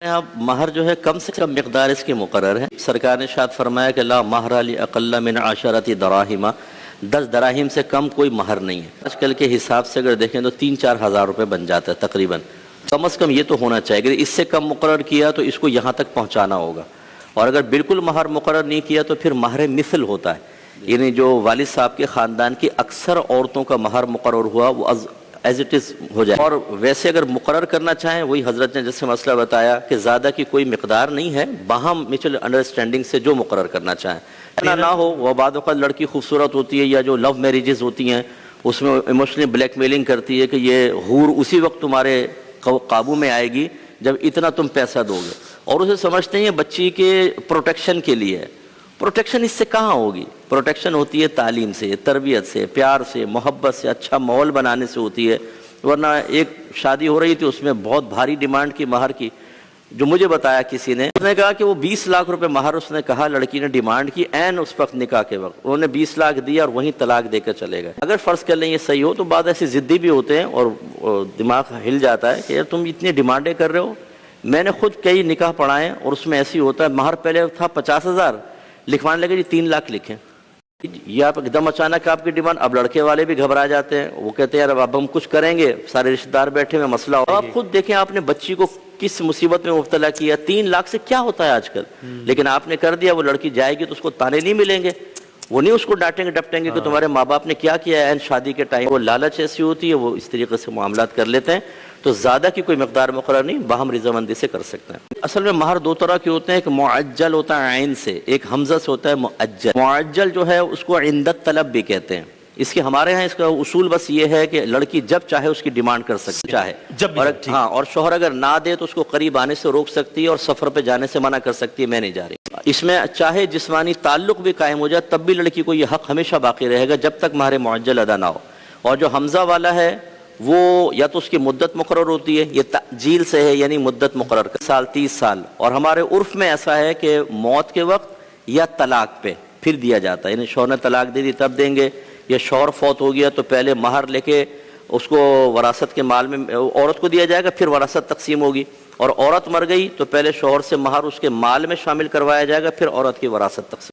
اب مہر جو ہے کم سے کم مقدار اس کی مقرر ہے. سرکار نے ارشاد فرمایا کہ لا مہر اقل من 10 دراہم، 10 دراہم سے کم کوئی مہر نہیں ہے. آج کل کے حساب سے اگر دیکھیں تو 3-4 ہزار روپے بن جاتا ہے تقریباً. کم از کم یہ تو ہونا چاہیے. اگر اس سے کم مقرر کیا تو اس کو یہاں تک پہنچانا ہوگا، اور اگر بالکل مہر مقرر نہیں کیا تو پھر مہر مثل ہوتا ہے. یعنی جو والد صاحب کے خاندان کی اکثر عورتوں کا مہر مقرر ہوا وہ ایز اٹ از ہو جائے. اور ویسے اگر مقرر کرنا چاہیں، وہی حضرت نے جیسے مسئلہ بتایا کہ زیادہ کی کوئی مقدار نہیں ہے، باہم میوچل انڈرسٹینڈنگ سے جو مقرر کرنا چاہیں. اتنا نہ ہو وہ بعد اوقات لڑکی خوبصورت ہوتی ہے یا جو لو میریجز ہوتی ہیں اس میں ایموشنلی بلیک میلنگ کرتی ہے کہ یہ حور اسی وقت تمہارے قابو میں آئے گی جب اتنا تم پیسہ دو گے، اور اسے سمجھتے ہیں بچی کے پروٹیکشن کے لیے. پروٹیکشن اس سے کہاں ہوگی؟ پروٹیکشن ہوتی ہے تعلیم سے، تربیت سے، پیار سے، محبت سے، اچھا ماحول بنانے سے ہوتی ہے. ورنہ ایک شادی ہو رہی تھی اس میں بہت بھاری ڈیمانڈ کی مہر کی، جو مجھے بتایا کسی نے، اس نے کہا کہ وہ 20 لاکھ روپے مہر اس نے کہا لڑکی نے ڈیمانڈ کی عین اس وقت نکاح کے وقت. انہوں نے 20 لاکھ دیا اور وہیں طلاق دے کر چلے گئے. اگر فرض کر لیں یہ صحیح ہو تو بعد ایسے ضدی بھی ہوتے ہیں اور دماغ ہل جاتا ہے کہ یار تم اتنی ڈیمانڈیں کر رہے ہو. میں نے خود کئی نکاح پڑھائے اور اس میں ایسی ہوتا ہے مہر پہلے تھا 50,000، لکھوانے لگے جی 3 لاکھ لکھیں. یہ آپ ایک دم اچانک آپ کی ڈیمانڈ. اب لڑکے والے بھی گھبرا جاتے ہیں، وہ کہتے ہیں یار اب ہم کچھ کریں گے، سارے رشتہ دار بیٹھے ہوئے مسئلہ ہو. آپ خود دیکھیں آپ نے بچی کو کس مصیبت میں مبتلا کیا. 3 لاکھ سے کیا ہوتا ہے آج کل، لیکن آپ نے کر دیا. وہ لڑکی جائے گی تو اس کو تانے نہیں ملیں گے، وہ نہیں اس کو ڈانٹیں گے ڈپٹیں گے کہ تمہارے ماں باپ نے کیا کیا ہے شادی کے ٹائم. وہ لالچ ایسی ہوتی ہے، وہ اس طریقے سے معاملات کر لیتے ہیں. تو زیادہ کی کوئی مقدار مقرر نہیں، باہم رضامندی سے کر سکتے ہیں. اصل میں مہر 2 طرح کے ہوتے ہیں، ایک معجل ہوتا ہے عین سے، ایک حمزہ سے ہوتا ہے مؤجل. معجل جو ہے اس کو عند الطلب بھی کہتے ہیں. اس کے ہمارے ہاں اس کا اصول بس یہ ہے کہ لڑکی جب چاہے اس کی ڈیمانڈ کر سکتی چاہے اور شوہر اگر نہ دے تو اس کو قریب آنے سے روک سکتی ہے اور سفر پہ جانے سے منع کر سکتی ہے، میں نہیں جا رہی. اس میں چاہے جسمانی تعلق بھی قائم ہو جائے تب بھی لڑکی کو یہ حق ہمیشہ باقی رہے گا جب تک مہر معجل ادا نہ ہو. اور جو حمزہ والا ہے وہ یا تو اس کی مدت مقرر ہوتی ہے، یہ تعجیل سے ہے یعنی مدت مقرر 30 سال. اور ہمارے عرف میں ایسا ہے کہ موت کے وقت یا طلاق پہ پھر دیا جاتا ہے. یعنی شوہر نے طلاق دے دی تب دیں گے، یا شوہر فوت ہو گیا تو پہلے مہر لے کے اس کو وراثت کے مال میں عورت کو دیا جائے گا، پھر وراثت تقسیم ہوگی. اور عورت مر گئی تو پہلے شوہر سے مہر اس کے مال میں شامل کروایا جائے گا، پھر عورت کی وراثت تقسیم.